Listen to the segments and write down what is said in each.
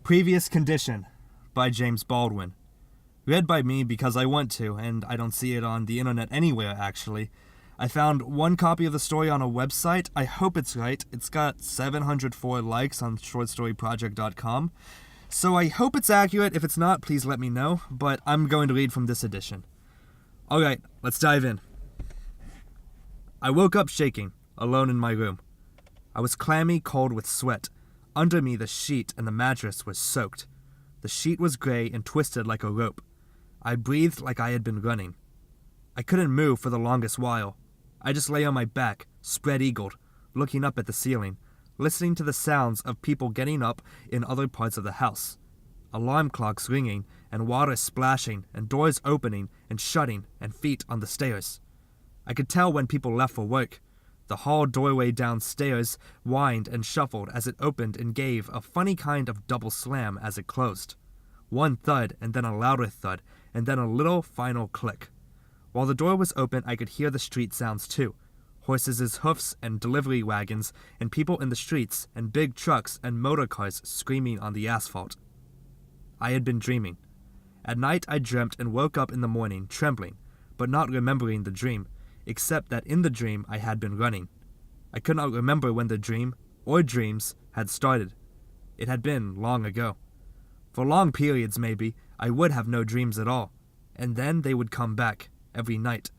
Previous Condition by James Baldwin. Read by me because I want to, and I don't see it on the internet anywhere, actually. I found one copy of the story on a website. I hope it's right. It's got 704 likes on shortstoryproject.com. So I hope it's accurate. If it's not, please let me know. But I'm going to read from this edition. Alright, let's dive in. I woke up shaking, alone in my room. I was clammy cold with sweat. Under me, the sheet and the mattress was soaked. The sheet was gray and twisted like a rope. I breathed like I had been running. I couldn't move for the longest while. I just lay on my back, spread-eagled, looking up at the ceiling, listening to the sounds of people getting up in other parts of the house. Alarm clocks ringing, and water splashing, and doors opening and shutting, and feet on the stairs. I could tell when people left for work. The hall doorway downstairs whined and shuffled as it opened and gave a funny kind of double slam as it closed. One thud, and then a louder thud, and then a little final click. While the door was open, I could hear the street sounds too. Horses' hoofs and delivery wagons, and people in the streets, and big trucks and motor cars screaming on the asphalt. I had been dreaming. At night I dreamt and woke up in the morning trembling, but not remembering the dream, except that in the dream I had been running. I could not remember when the dream, or dreams, had started. It had been long ago. For long periods, maybe, I would have no dreams at all, and then they would come back, every night.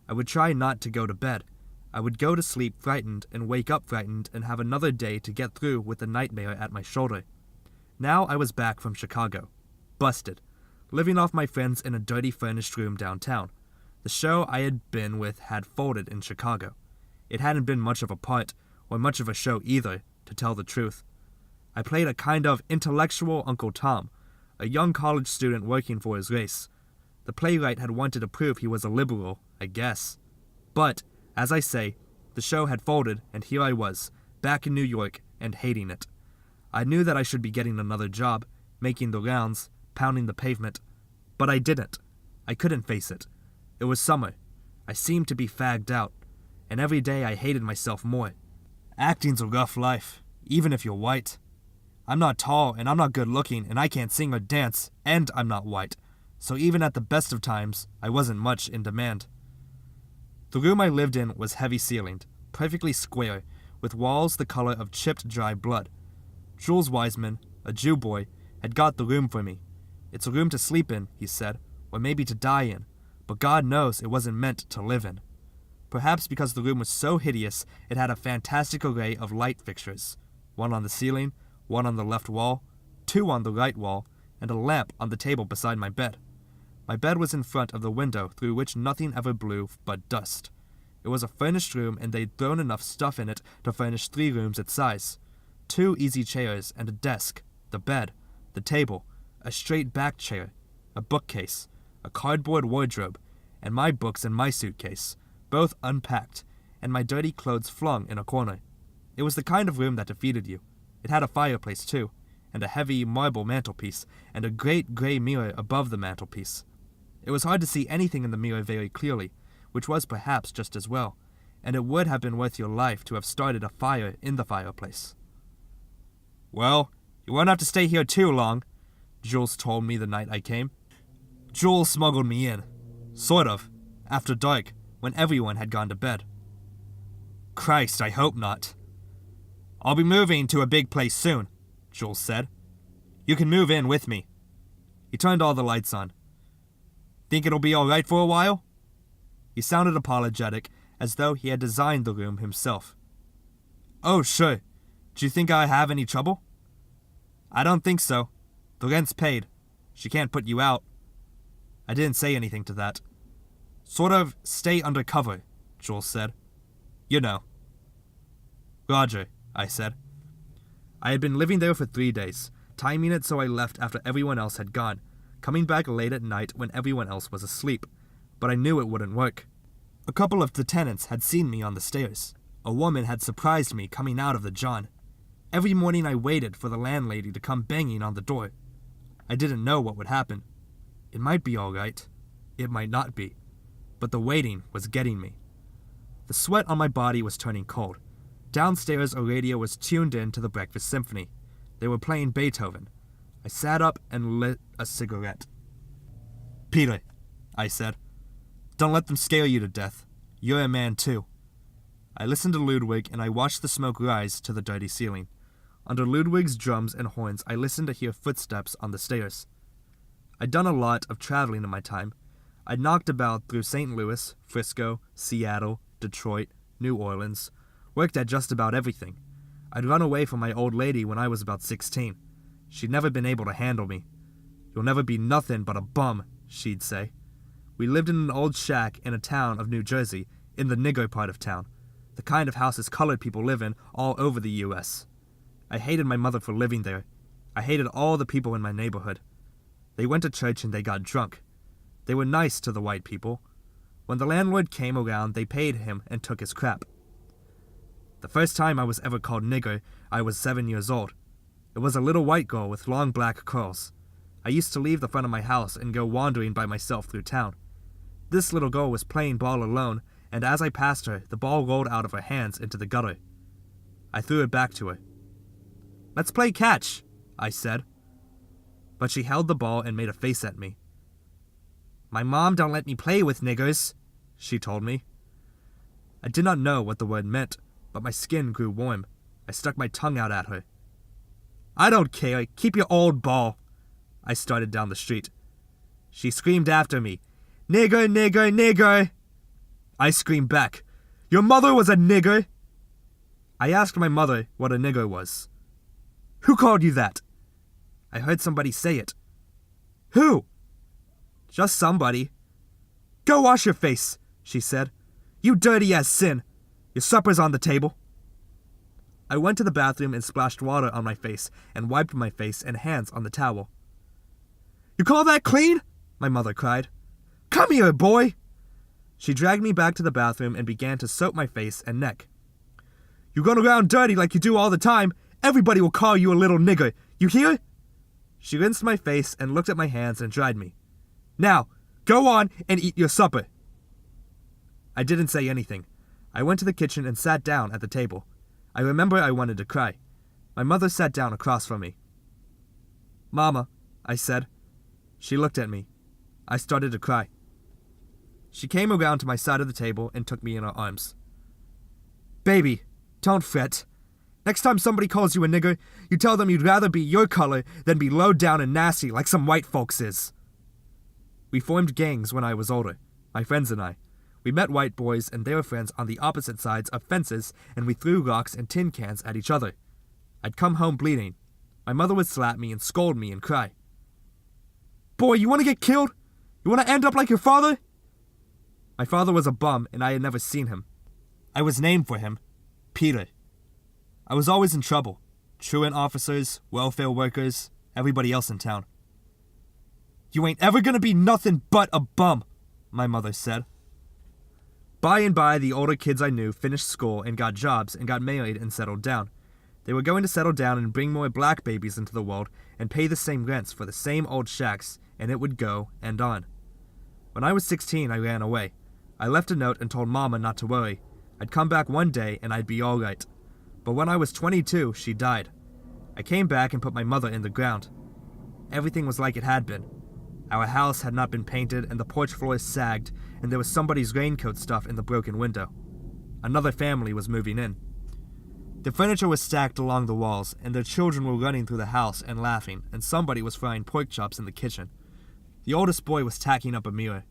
I would try not to go to bed. I would go to sleep frightened and wake up frightened and have another day to get through with the nightmare at my shoulder. Now I was back from Chicago, busted, living off my friends in a dirty furnished room downtown. The show I had been with had folded in Chicago. It hadn't been much of a part, or much of a show either, to tell the truth. I played a kind of intellectual Uncle Tom, a young college student working for his race. The playwright had wanted to prove he was a liberal, I guess. But, as I say, the show had folded, and here I was, back in New York, and hating it. I knew that I should be getting another job, making the rounds, pounding the pavement. But I didn't. I couldn't face it. It was summer. I seemed to be fagged out, and every day I hated myself more. Acting's a rough life, even if you're white. I'm not tall, and I'm not good looking, and I can't sing or dance, and I'm not white. So even at the best of times, I wasn't much in demand. The room I lived in was heavy-ceilinged, perfectly square, with walls the color of chipped dry blood. Jules Wiseman, a Jew boy, had got the room for me. It's a room to sleep in, he said, or maybe to die in, but God knows it wasn't meant to live in. Perhaps because the room was so hideous, it had a fantastic array of light fixtures, one on the ceiling, one on the left wall, two on the right wall, and a lamp on the table beside my bed. My bed was in front of the window through which nothing ever blew but dust. It was a furnished room, and they'd thrown enough stuff in it to furnish 3 rooms its size. 2 easy chairs and a desk, the bed, the table, a straight-backed chair, a bookcase, a cardboard wardrobe, and my books in my suitcase, both unpacked, and my dirty clothes flung in a corner. It was the kind of room that defeated you. It had a fireplace, too, and a heavy marble mantelpiece, and a great gray mirror above the mantelpiece. It was hard to see anything in the mirror very clearly, which was perhaps just as well, and it would have been worth your life to have started a fire in the fireplace. "Well, you won't have to stay here too long," Jules told me the night I came. Jules smuggled me in. Sort of. After dark, when everyone had gone to bed. Christ, I hope not. "I'll be moving to a big place soon," Jules said. "You can move in with me." He turned all the lights on. "Think it'll be all right for a while?" He sounded apologetic, as though he had designed the room himself. "Oh, sure. Do you think I have any trouble?" "I don't think so. The rent's paid. She can't put you out." I didn't say anything to that. "Sort of stay under cover," Jules said. "You know." "Roger," I said. I had been living there for 3 days, timing it so I left after everyone else had gone, coming back late at night when everyone else was asleep, but I knew it wouldn't work. A couple of the tenants had seen me on the stairs. A woman had surprised me coming out of the John. Every morning I waited for the landlady to come banging on the door. I didn't know what would happen. It might be all right. It might not be. But the waiting was getting me. The sweat on my body was turning cold. Downstairs, a radio was tuned in to the Breakfast Symphony. They were playing Beethoven. I sat up and lit a cigarette. "Peter," I said, "don't let them scare you to death. You're a man too." I listened to Ludwig and I watched the smoke rise to the dirty ceiling. Under Ludwig's drums and horns, I listened to hear footsteps on the stairs. I'd done a lot of traveling in my time. I'd knocked about through St. Louis, Frisco, Seattle, Detroit, New Orleans, worked at just about everything. I'd run away from my old lady when I was about 16. She'd never been able to handle me. "You'll never be nothing but a bum," she'd say. We lived in an old shack in a town of New Jersey, in the nigger part of town, the kind of houses colored people live in all over the U.S. I hated my mother for living there. I hated all the people in my neighborhood. They went to church and they got drunk. They were nice to the white people. When the landlord came around, they paid him and took his crap. The first time I was ever called nigger, I was 7 years old. It was a little white girl with long black curls. I used to leave the front of my house and go wandering by myself through town. This little girl was playing ball alone, and as I passed her, the ball rolled out of her hands into the gutter. I threw it back to her. "Let's play catch," I said. But she held the ball and made a face at me. "My mom don't let me play with niggers," she told me. I did not know what the word meant, but my skin grew warm. I stuck my tongue out at her. "I don't care. Keep your old ball." I started down the street. She screamed after me, "Nigger, nigger, nigger." I screamed back, "Your mother was a nigger." I asked my mother what a nigger was. "Who called you that?" I heard somebody say it. "Who?" "Just somebody." "Go wash your face," she said. "You dirty as sin. Your supper's on the table." I went to the bathroom and splashed water on my face and wiped my face and hands on the towel. "You call that clean?" my mother cried. "Come here, boy." She dragged me back to the bathroom and began to soap my face and neck. "You run around dirty like you do all the time. Everybody will call you a little nigger. You hear?" She rinsed my face and looked at my hands and dried me. "Now, go on and eat your supper." I didn't say anything. I went to the kitchen and sat down at the table. I remember I wanted to cry. My mother sat down across from me. "Mama," I said. She looked at me. I started to cry. She came around to my side of the table and took me in her arms. "Baby, don't fret. Next time somebody calls you a nigger, you tell them you'd rather be your color than be low down and nasty like some white folks is." We formed gangs when I was older, my friends and I. We met white boys and their friends on the opposite sides of fences, and we threw rocks and tin cans at each other. I'd come home bleeding. My mother would slap me and scold me and cry. "Boy, you want to get killed? You want to end up like your father?" My father was a bum, and I had never seen him. I was named for him, Peter. I was always in trouble. Truant officers, welfare workers, everybody else in town. "You ain't ever gonna be nothing but a bum," my mother said. By and by, the older kids I knew finished school and got jobs and got married and settled down. They were going to settle down and bring more black babies into the world and pay the same rents for the same old shacks, and it would go and on. When I was 16, I ran away. I left a note and told Mama not to worry. I'd come back one day and I'd be all right. But when I was 22, she died. I came back and put my mother in the ground. Everything was like it had been. Our house had not been painted and the porch floors sagged, and there was somebody's raincoat stuff in the broken window. Another family was moving in. The furniture was stacked along the walls, and their children were running through the house and laughing, and somebody was frying pork chops in the kitchen. The oldest boy was tacking up a mirror.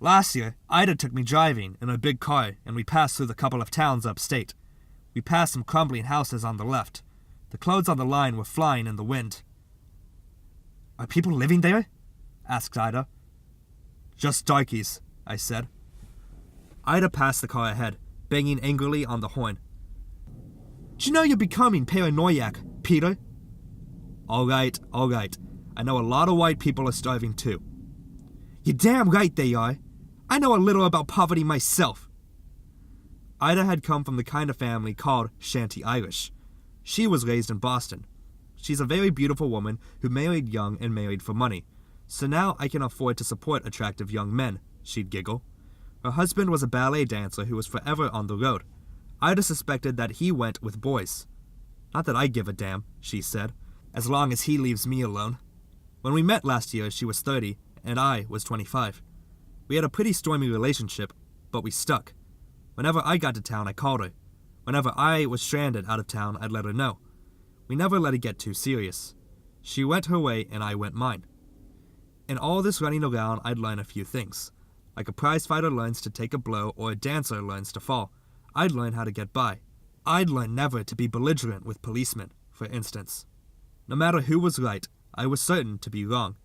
Last year, Ida took me driving in a big car, and we passed through the couple of towns upstate. We passed some crumbling houses on the left. The clothes on the line were flying in the wind. "Are people living there?" asked Ida. "Just darkies," I said. Ida passed the car ahead, banging angrily on the horn. "Do you know you're becoming paranoiac, Peter?" All right. I know a lot of white people are starving too." "You're damn right they are. I know a little about poverty myself." Ida had come from the kind of family called Shanty Irish. She was raised in Boston. She's a very beautiful woman who married young and married for money. "So now I can afford to support attractive young men," she'd giggle. Her husband was a ballet dancer who was forever on the road. Ida suspected that he went with boys. "Not that I give a damn," she said. as long as he leaves me alone. When we met last year, she was 30, and I was 25. We had a pretty stormy relationship, but we stuck. Whenever I got to town, I called her. Whenever I was stranded out of town, I'd let her know. We never let it get too serious. She went her way, and I went mine. In all this running around, I'd learn a few things. Like a prizefighter learns to take a blow or a dancer learns to fall, I'd learn how to get by. I'd learn never to be belligerent with policemen, for instance. No matter who was right, I was certain to be wrong.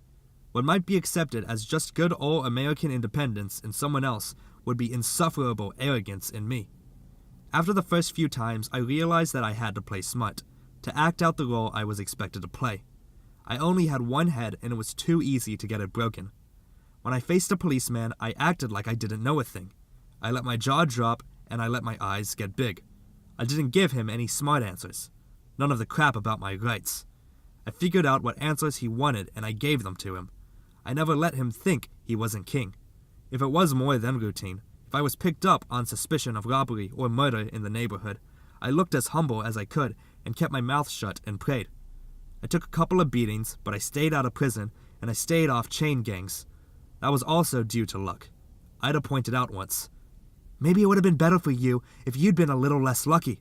What might be accepted as just good old American independence in someone else would be insufferable arrogance in me. After the first few times, I realized that I had to play smart, to act out the role I was expected to play. I only had one head, and it was too easy to get it broken. When I faced a policeman, I acted like I didn't know a thing. I let my jaw drop, and I let my eyes get big. I didn't give him any smart answers. None of the crap about my rights. I figured out what answers he wanted, and I gave them to him. I never let him think he wasn't king. If it was more than routine, if I was picked up on suspicion of robbery or murder in the neighborhood, I looked as humble as I could and kept my mouth shut and prayed. I took a couple of beatings, but I stayed out of prison, and I stayed off chain gangs. That was also due to luck. Ida pointed out once, "Maybe it would have been better for you if you'd been a little less lucky.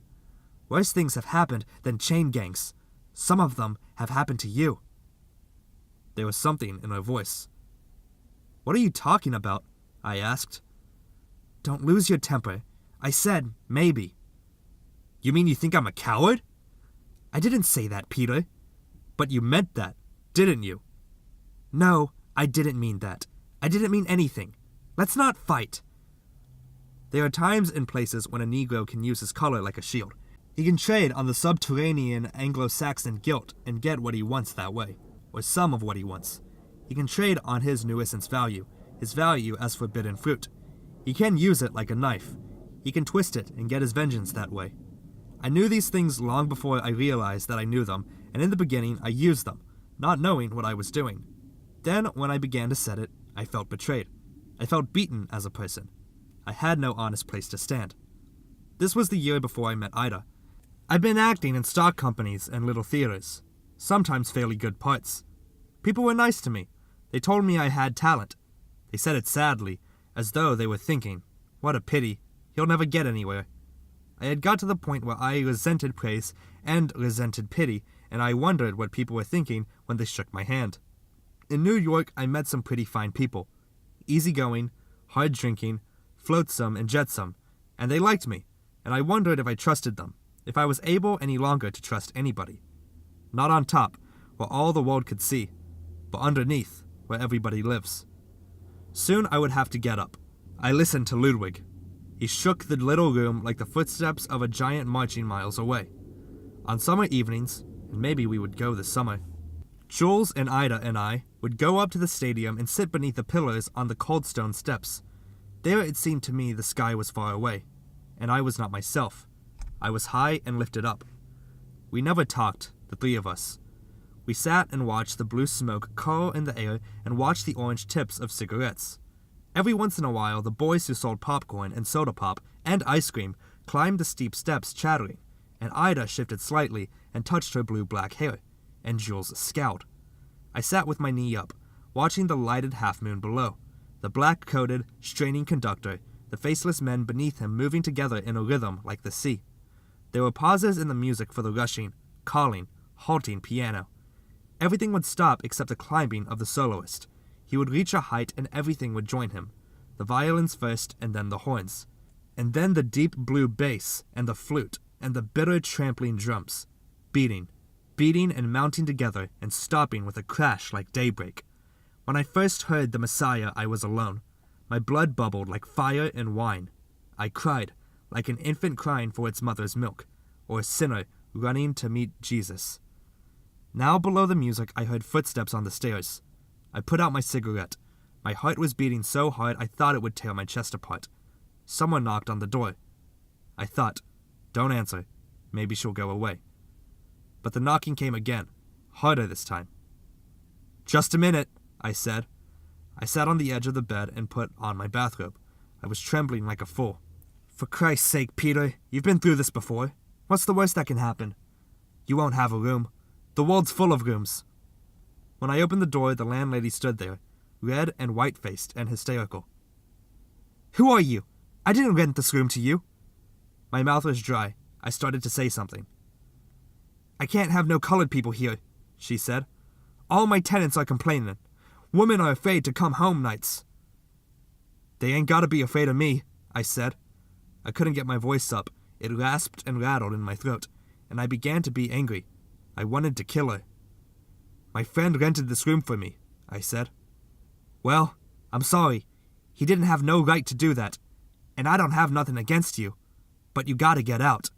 Worse things have happened than chain gangs. Some of them have happened to you." There was something in her voice. "What are you talking about?" I asked. "Don't lose your temper. I said maybe." "You mean you think I'm a coward?" "I didn't say that, Peter." "But you meant that, didn't you?" "No, I didn't mean that. I didn't mean anything. Let's not fight." There are times and places when a Negro can use his color like a shield. He can trade on the subterranean Anglo-Saxon guilt and get what he wants that way, or some of what he wants. He can trade on his nuisance value, his value as forbidden fruit. He can use it like a knife. He can twist it and get his vengeance that way. I knew these things long before I realized that I knew them, and in the beginning I used them, not knowing what I was doing. Then, when I began to set it, I felt betrayed. I felt beaten as a person. I had no honest place to stand. This was the year before I met Ida. I'd been acting in stock companies and little theaters, sometimes fairly good parts. People were nice to me. They told me I had talent. They said it sadly, as though they were thinking, "What a pity, he'll never get anywhere." I had got to the point where I resented praise and resented pity, and I wondered what people were thinking when they shook my hand. In New York, I met some pretty fine people. Easygoing, hard drinking, flotsam and jetsam, and they liked me, and I wondered if I trusted them, if I was able any longer to trust anybody. Not on top, where all the world could see, but underneath, where everybody lives. Soon I would have to get up. I listened to Ludwig. He shook the little room like the footsteps of a giant marching miles away. On summer evenings, and maybe we would go this summer, Jules and Ida and I would go up to the stadium and sit beneath the pillars on the cold stone steps. There it seemed to me the sky was far away, and I was not myself. I was high and lifted up. We never talked, the three of us. We sat and watched the blue smoke curl in the air and watched the orange tips of cigarettes. Every once in a while, the boys who sold popcorn and soda pop and ice cream climbed the steep steps chattering, and Ida shifted slightly and touched her blue-black hair, and Jules scowled. I sat with my knee up, watching the lighted half-moon below, the black-coated, straining conductor, the faceless men beneath him moving together in a rhythm like the sea. There were pauses in the music for the rushing, calling, halting piano. Everything would stop except the climbing of the soloist. He would reach a height and everything would join him. The violins first and then the horns. And then the deep blue bass and the flute and the bitter trampling drums. Beating and mounting together and stopping with a crash like daybreak. When I first heard the Messiah, I was alone. My blood bubbled like fire and wine. I cried, like an infant crying for its mother's milk, or a sinner running to meet Jesus. Now below the music, I heard footsteps on the stairs. I put out my cigarette. My heart was beating so hard I thought it would tear my chest apart. Someone knocked on the door. I thought, don't answer. Maybe she'll go away. But the knocking came again, harder this time. "Just a minute," I said. I sat on the edge of the bed and put on my bathrobe. I was trembling like a fool. "For Christ's sake, Peter, you've been through this before. What's the worst that can happen?" "You won't have a room." The world's full of rooms. When I opened the door, the landlady stood there, red and white-faced and hysterical. Who are you? I didn't rent this room to you. My mouth was dry. I started to say something. I can't have no colored people here, she said. All my tenants are complaining. Women are afraid to come home nights. They ain't gotta be afraid of me, I said. I couldn't get my voice up. It rasped and rattled in my throat, and I began to be angry. I wanted to kill her. My friend rented this room for me, I said. Well, I'm sorry. He didn't have no right to do that, and I don't have nothing against you, but you gotta get out.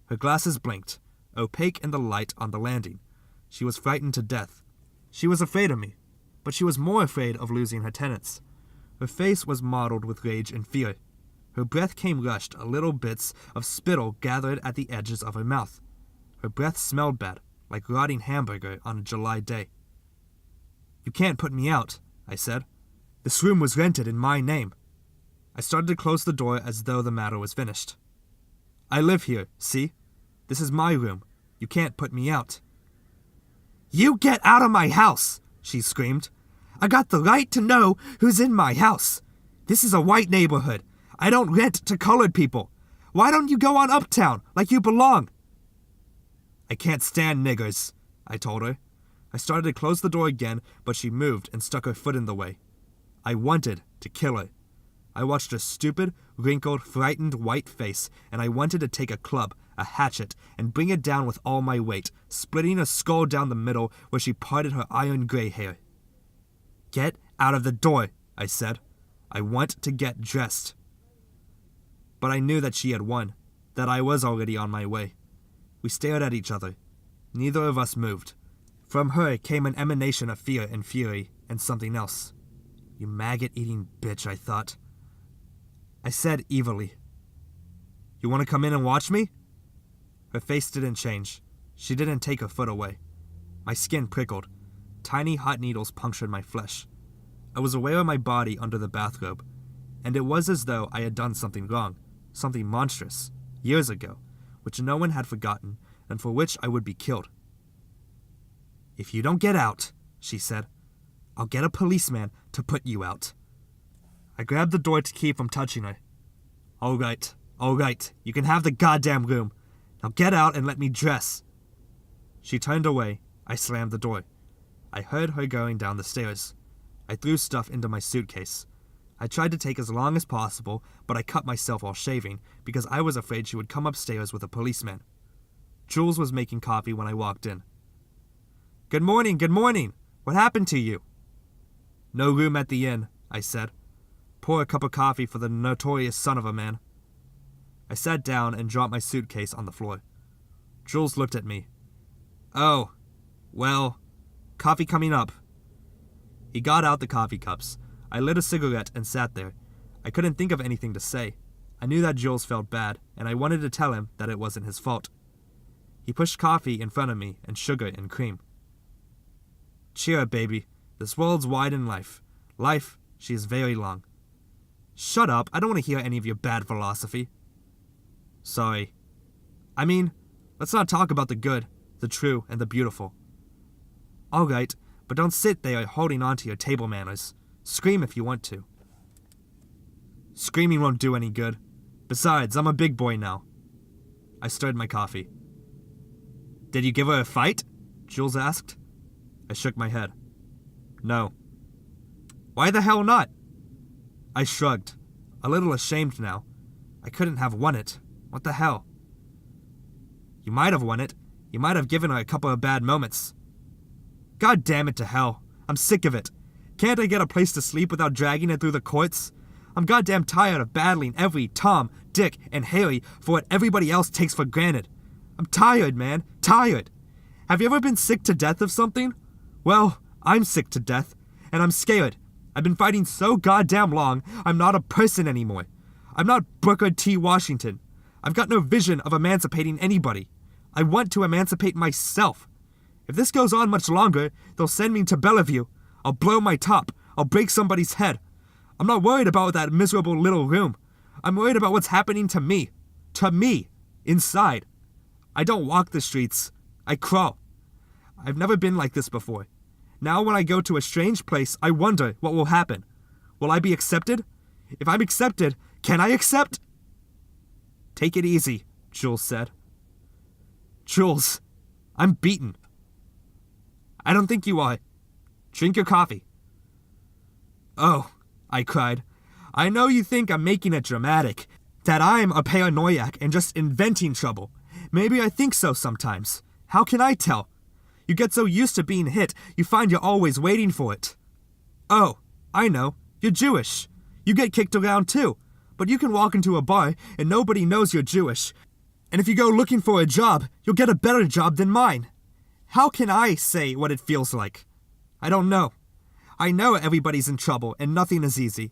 Her glasses blinked, opaque in the light on the landing. She was frightened to death. She was afraid of me, but she was more afraid of losing her tenants. Her face was mottled with rage and fear. Her breath came rushed, little bits of spittle gathered at the edges of her mouth. Her breath smelled bad, like rotting hamburger on a July day. You can't put me out, I said. This room was rented in my name. I started to close the door as though the matter was finished. I live here, see? This is my room. You can't put me out. You get out of my house, she screamed. I got the right to know who's in my house. This is a white neighborhood. I don't rent to colored people. Why don't you go on uptown like you belong? I can't stand niggers, I told her. I started to close the door again, but she moved and stuck her foot in the way. I wanted to kill her. I watched her stupid, wrinkled, frightened white face, and I wanted to take a club, a hatchet, and bring it down with all my weight, splitting a skull down the middle where she parted her iron gray hair. Get out of the door, I said. I want to get dressed. But I knew that she had won, that I was already on my way. We stared at each other. Neither of us moved. From her came an emanation of fear and fury, and something else. You maggot-eating bitch, I thought. I said evilly, You want to come in and watch me? Her face didn't change. She didn't take her foot away. My skin prickled. Tiny hot needles punctured my flesh. I was aware of my body under the bathrobe, and it was as though I had done something wrong, something monstrous, years ago, which no one had forgotten, and for which I would be killed. If you don't get out, she said, I'll get a policeman to put you out. I grabbed the door to keep from touching her. All right, you can have the goddamn room. Now get out and let me dress. She turned away. I slammed the door. I heard her going down the stairs. I threw stuff into my suitcase. I tried to take as long as possible, but I cut myself while shaving because I was afraid she would come upstairs with a policeman. Jules was making coffee when I walked in. Good morning. What happened to you? No room at the inn, I said. Pour a cup of coffee for the notorious son of a man. I sat down and dropped my suitcase on the floor. Jules looked at me. Oh, well, coffee coming up. He got out the coffee cups. I lit a cigarette and sat there. I couldn't think of anything to say. I knew that Jules felt bad, and I wanted to tell him that it wasn't his fault. He pushed coffee in front of me and sugar and cream. Cheer up, baby. This world's wide in life. Life, she is very long. Shut up, I don't want to hear any of your bad philosophy. Sorry. I mean, let's not talk about the good, the true, and the beautiful. All right, but don't sit there holding on to your table manners. Scream if you want to. Screaming won't do any good. Besides, I'm a big boy now. I stirred my coffee. Did you give her a fight? Jules asked. I shook my head. No. Why the hell not? I shrugged, a little ashamed now. I couldn't have won it. What the hell? You might have won it. You might have given her a couple of bad moments. God damn it to hell. I'm sick of it. Can't I get a place to sleep without dragging it through the courts? I'm goddamn tired of battling every Tom, Dick, and Harry for what everybody else takes for granted. I'm tired, man. Tired. Have you ever been sick to death of something? Well, I'm sick to death, and I'm scared. I've been fighting so goddamn long, I'm not a person anymore. I'm not Booker T. Washington. I've got no vision of emancipating anybody. I want to emancipate myself. If this goes on much longer, they'll send me to Bellevue. I'll blow my top. I'll break somebody's head. I'm not worried about that miserable little room. I'm worried about what's happening to me. To me. Inside. I don't walk the streets. I crawl. I've never been like this before. Now when I go to a strange place, I wonder what will happen. Will I be accepted? If I'm accepted, can I accept? Take it easy, Jules said. Jules, I'm beaten. I don't think you are. Drink your coffee. Oh, I cried. I know you think I'm making it dramatic, that I'm a paranoiac and just inventing trouble. Maybe I think so sometimes. How can I tell? You get so used to being hit, you find you're always waiting for it. Oh, I know. You're Jewish. You get kicked around too. But you can walk into a bar and nobody knows you're Jewish. And if you go looking for a job, you'll get a better job than mine. How can I say what it feels like? I don't know. I know everybody's in trouble and nothing is easy.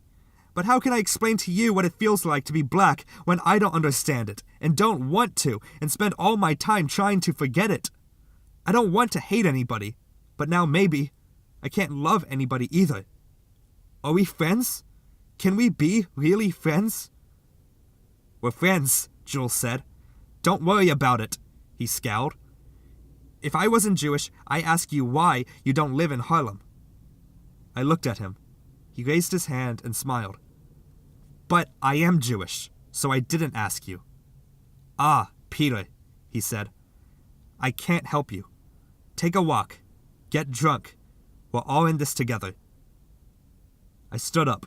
But how can I explain to you what it feels like to be black when I don't understand it and don't want to and spend all my time trying to forget it? I don't want to hate anybody, but now maybe I can't love anybody either. Are we friends? Can we be really friends? We're friends, Jules said. Don't worry about it, he scowled. If I wasn't Jewish, I ask you why you don't live in Harlem. I looked at him. He raised his hand and smiled. But I am Jewish, so I didn't ask you. Ah, Peter, he said. I can't help you. Take a walk. Get drunk. We're all in this together. I stood up.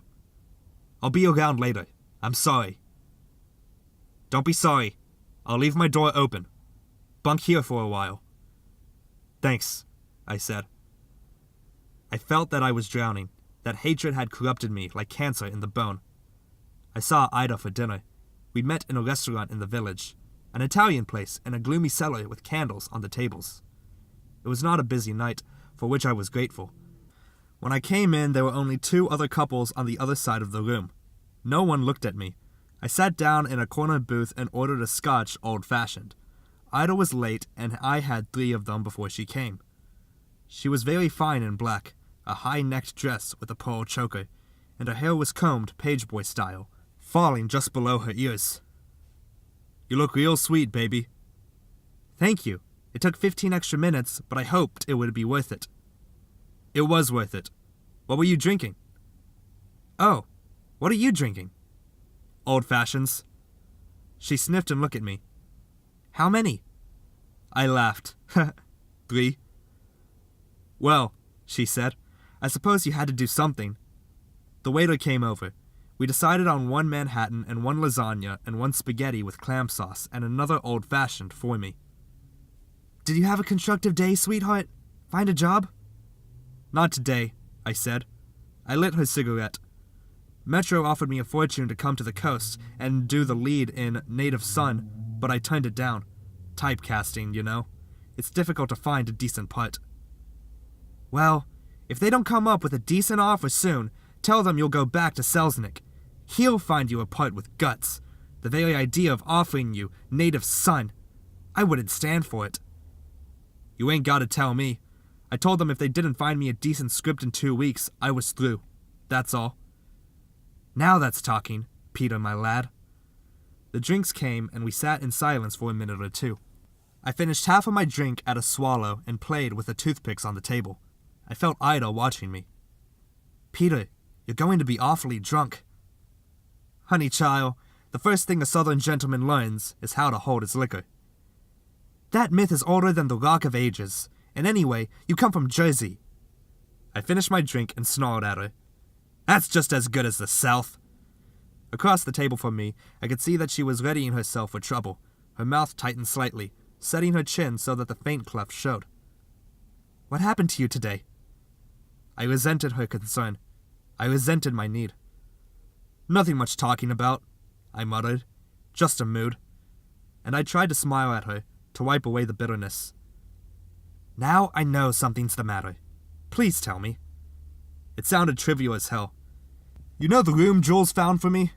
I'll be around later. I'm sorry. Don't be sorry. I'll leave my door open. Bunk here for a while. Thanks, I said. I felt that I was drowning, that hatred had corrupted me like cancer in the bone. I saw Ida for dinner. We met in a restaurant in the village, an Italian place in a gloomy cellar with candles on the tables. It was not a busy night, for which I was grateful. When I came in, there were only 2 other couples on the other side of the room. No one looked at me. I sat down in a corner booth and ordered a Scotch old-fashioned. Ida was late, and I had 3 of them before she came. She was very fine in black, a high-necked dress with a pearl choker, and her hair was combed pageboy style, falling just below her ears. You look real sweet, baby. Thank you. It took 15 extra minutes, but I hoped it would be worth it. It was worth it. What were you drinking? Oh, what are you drinking? Old fashions. She sniffed and looked at me. How many? I laughed. 3. Well, she said, I suppose you had to do something. The waiter came over. We decided on 1 Manhattan and 1 lasagna and 1 spaghetti with clam sauce and another old-fashioned for me. Did you have a constructive day, sweetheart? Find a job? Not today, I said. I lit her cigarette. Metro offered me a fortune to come to the coast and do the lead in Native Son, but I turned it down. Typecasting, you know. It's difficult to find a decent part. Well, if they don't come up with a decent offer soon, tell them you'll go back to Selznick. He'll find you a part with guts. The very idea of offering you Native Son. I wouldn't stand for it. You ain't gotta tell me. I told them if they didn't find me a decent script in 2 weeks, I was through. That's all. Now that's talking, Peter, my lad. The drinks came, and we sat in silence for a minute or 2. I finished half of my drink at a swallow and played with the toothpicks on the table. I felt Ida watching me. Peter, you're going to be awfully drunk. Honey child, the first thing a southern gentleman learns is how to hold his liquor. That myth is older than the Rock of Ages, and anyway, you come from Jersey. I finished my drink and snarled at her. That's just as good as the South. Across the table from me, I could see that she was readying herself for trouble. Her mouth tightened slightly, setting her chin so that the faint cleft showed. What happened to you today? I resented her concern. I resented my need. Nothing much talking about, I muttered. Just a mood. And I tried to smile at her, to wipe away the bitterness. Now I know something's the matter. Please tell me. It sounded trivial as hell. You know the room Jules found for me?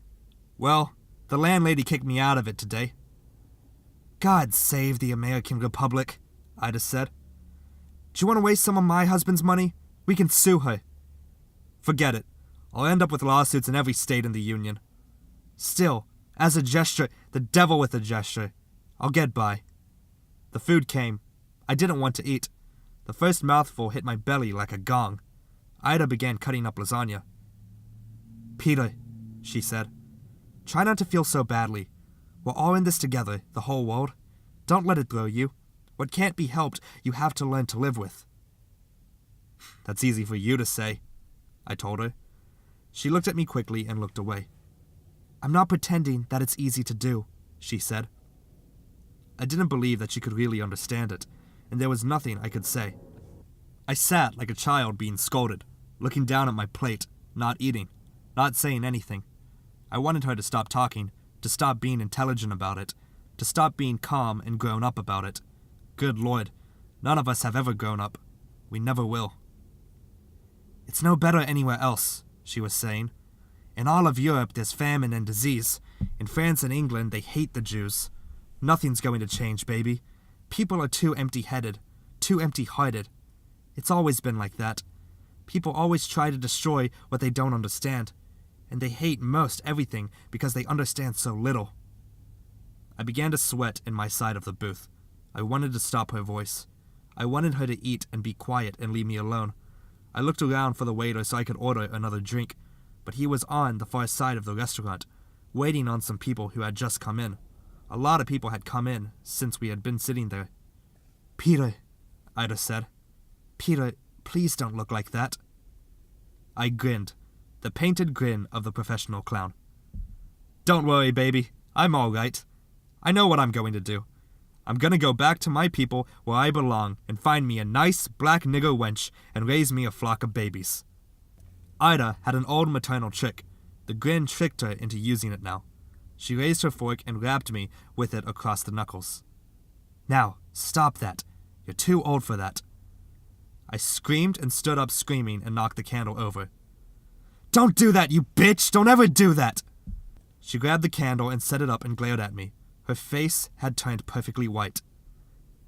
Well, the landlady kicked me out of it today. God save the American Republic, Ida said. Do you want to waste some of my husband's money? We can sue her. Forget it. I'll end up with lawsuits in every state in the Union. Still, as a gesture, the devil with a gesture, I'll get by. The food came. I didn't want to eat. The first mouthful hit my belly like a gong. Ida began cutting up lasagna. "Peter," she said, "try not to feel so badly. We're all in this together, the whole world. Don't let it throw you. What can't be helped, you have to learn to live with." "That's easy for you to say," I told her. She looked at me quickly and looked away. "I'm not pretending that it's easy to do," she said. I didn't believe that she could really understand it, and there was nothing I could say. I sat like a child being scolded, looking down at my plate, not eating, not saying anything. I wanted her to stop talking, to stop being intelligent about it, to stop being calm and grown up about it. Good Lord, none of us have ever grown up. We never will. "It's no better anywhere else," she was saying. "In all of Europe there's famine and disease. In France and England they hate the Jews. Nothing's going to change, baby. People are too empty-headed, too empty-hearted. It's always been like that. People always try to destroy what they don't understand, and they hate most everything because they understand so little." I began to sweat in my side of the booth. I wanted to stop her voice. I wanted her to eat and be quiet and leave me alone. I looked around for the waiter so I could order another drink, but he was on the far side of the restaurant, waiting on some people who had just come in. A lot of people had come in since we had been sitting there. "Peter," Ida said. "Peter, please don't look like that." I grinned, the painted grin of the professional clown. "Don't worry, baby. I'm all right. I know what I'm going to do. I'm going to go back to my people where I belong and find me a nice black nigger wench and raise me a flock of babies." Ida had an old maternal trick. The grin tricked her into using it now. She raised her fork and rapped me with it across the knuckles. "Now, stop that. You're too old for that." I screamed and stood up screaming and knocked the candle over. "Don't do that, you bitch! Don't ever do that!" She grabbed the candle and set it up and glared at me. Her face had turned perfectly white.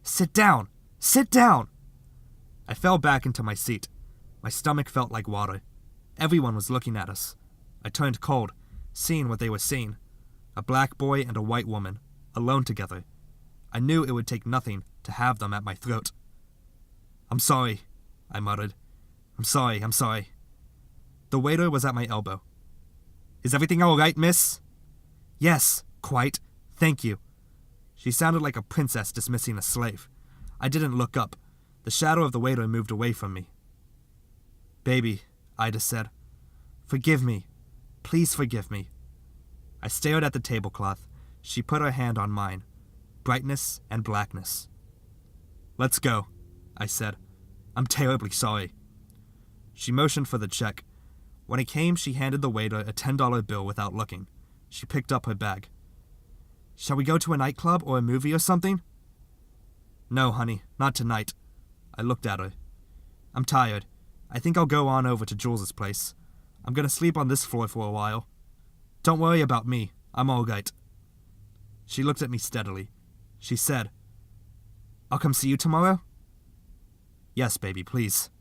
"Sit down! Sit down!" I fell back into my seat. My stomach felt like water. Everyone was looking at us. I turned cold, seeing what they were seeing. A black boy and a white woman, alone together. I knew it would take nothing to have them at my throat. "I'm sorry," I muttered. I'm sorry. The waiter was at my elbow. "Is everything all right, miss?" "Yes, quite. Thank you." She sounded like a princess dismissing a slave. I didn't look up. The shadow of the waiter moved away from me. "Baby," Ida said. "Forgive me. Please forgive me." I stared at the tablecloth. She put her hand on mine. Brightness and blackness. "Let's go," I said. "I'm terribly sorry." She motioned for the check. When it came, she handed the waiter a $10 bill without looking. She picked up her bag. "Shall we go to a nightclub or a movie or something?" "No, honey, not tonight." I looked at her. "I'm tired. I think I'll go on over to Jules's place. I'm going to sleep on this floor for a while. Don't worry about me. I'm all right." She looked at me steadily. She said, "I'll come see you tomorrow?" "Yes, baby, please."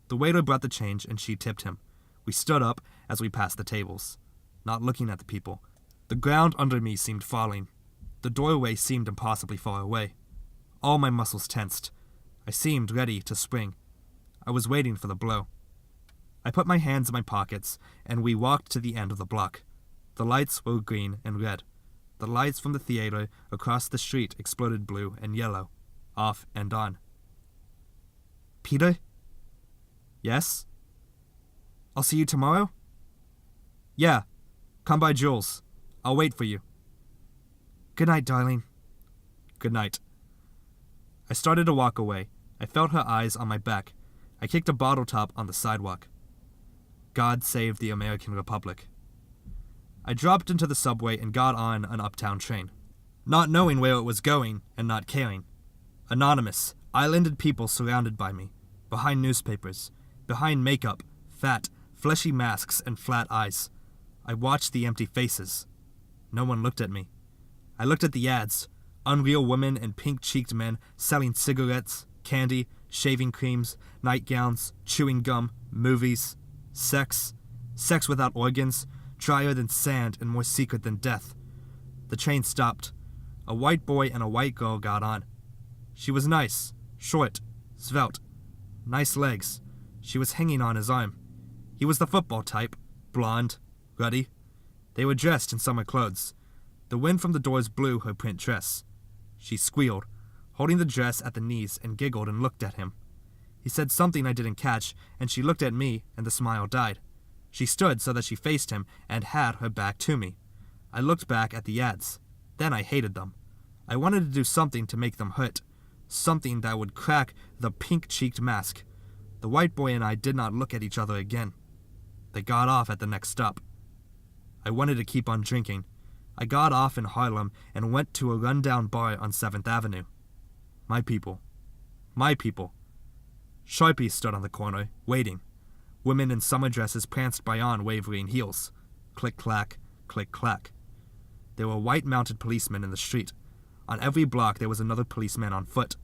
The waiter brought the change and she tipped him. We stood up as we passed the tables, not looking at the people. The ground under me seemed falling. The doorway seemed impossibly far away. All my muscles tensed. I seemed ready to spring. I was waiting for the blow. I put my hands in my pockets, and we walked to the end of the block. The lights were green and red. The lights from the theater across the street exploded blue and yellow, off and on. "Peter?" "Yes?" "I'll see you tomorrow?" "Yeah. Come by Jules. I'll wait for you." "Good night, darling." "Good night." I started to walk away. I felt her eyes on my back. I kicked a bottle top on the sidewalk. God save the American Republic. I dropped into the subway and got on an uptown train, not knowing where it was going and not caring. Anonymous, islanded people surrounded by me, behind newspapers, behind makeup, fat, fleshy masks and flat eyes. I watched the empty faces. No one looked at me. I looked at the ads, unreal women and pink-cheeked men selling cigarettes, candy, shaving creams, nightgowns, chewing gum, movies. Sex without organs, drier than sand and more secret than death. The train stopped. A white boy and a white girl got on. She was nice, short, svelte. Nice legs. She was hanging on his arm. He was the football type, blonde, ruddy. They were dressed in summer clothes. The wind from the doors blew her print dress. She squealed, holding the dress at the knees, and giggled and looked at him. He said something I didn't catch, and she looked at me, and the smile died. She stood so that she faced him and had her back to me. I looked back at the ads. Then I hated them. I wanted to do something to make them hurt, something that would crack the pink-cheeked mask. The white boy and I did not look at each other again. They got off at the next stop. I wanted to keep on drinking. I got off in Harlem and went to a rundown bar on 7th Avenue. My people. My people. Sharpies stood on the corner, waiting. Women in summer dresses pranced by on wavering heels. Click-clack, click-clack. There were white-mounted policemen in the street. On every block there was another policeman on foot.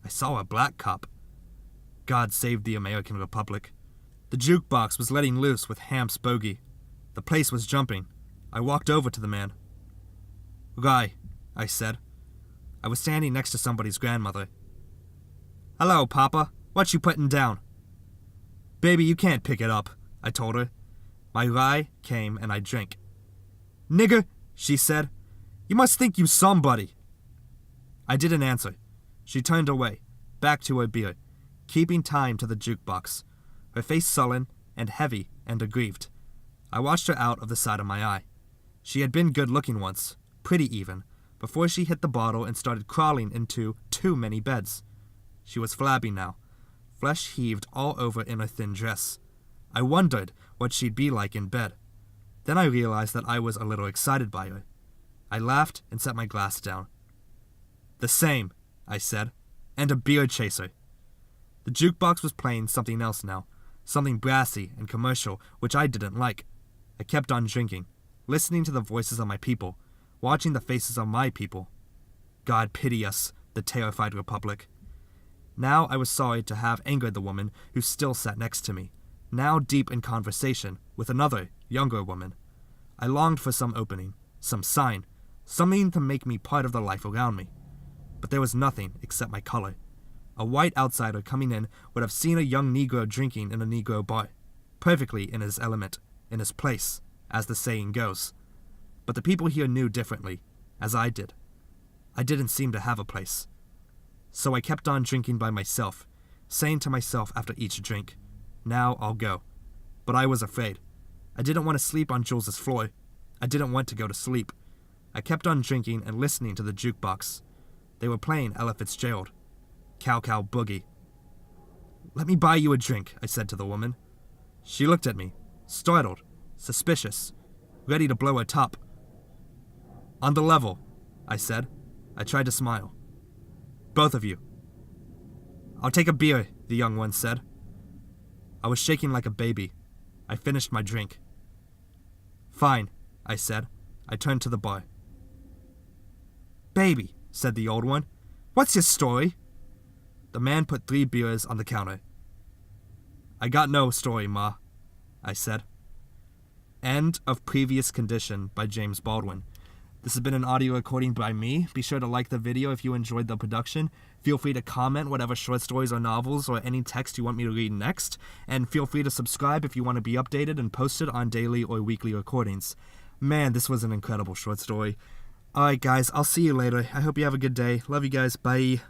I saw a black cop. God save the American Republic. The jukebox was letting loose with Hamp's bogey. The place was jumping. I walked over to the man. "Guy," I said. I was standing next to somebody's grandmother. "Hello, Papa. What you putting down?" "Baby, you can't pick it up," I told her. My rye came and I drank. "Nigger," she said. "You must think you somebody." I didn't answer. She turned away, back to her beer, keeping time to the jukebox, her face sullen and heavy and aggrieved. I watched her out of the side of my eye. She had been good-looking once, pretty even, before she hit the bottle and started crawling into too many beds. She was flabby now. Flesh heaved all over in her thin dress. I wondered what she'd be like in bed. Then I realized that I was a little excited by her. I laughed and set my glass down. "The same," I said, "and a beer chaser." The jukebox was playing something else now, something brassy and commercial, which I didn't like. I kept on drinking, listening to the voices of my people, watching the faces of my people. God pity us, the terrified Republic. Now I was sorry to have angered the woman who still sat next to me, now deep in conversation with another, younger woman. I longed for some opening, some sign, something to make me part of the life around me. But there was nothing except my color. A white outsider coming in would have seen a young Negro drinking in a Negro bar, perfectly in his element, in his place, as the saying goes. But the people here knew differently, as I did. I didn't seem to have a place. So I kept on drinking by myself, saying to myself after each drink, "Now I'll go." But I was afraid. I didn't want to sleep on Jules's floor. I didn't want to go to sleep. I kept on drinking and listening to the jukebox. They were playing Ella Fitzgerald. Cow Cow Boogie. "Let me buy you a drink," I said to the woman. She looked at me, startled, suspicious, ready to blow her top. "On the level," I said. I tried to smile. "Both of you." "I'll take a beer," the young one said. I was shaking like a baby. I finished my drink. "Fine," I said. I turned to the bar. "Baby," said the old one, "what's your story?" The man put 3 beers on the counter. "I got no story, Ma," I said. End of Previous Condition by James Baldwin. This has been an audio recording by me. Be sure to like the video if you enjoyed the production. Feel free to comment whatever short stories or novels or any text you want me to read next. And feel free to subscribe if you want to be updated and posted on daily or weekly recordings. Man, this was an incredible short story. Alright guys, I'll see you later. I hope you have a good day. Love you guys. Bye.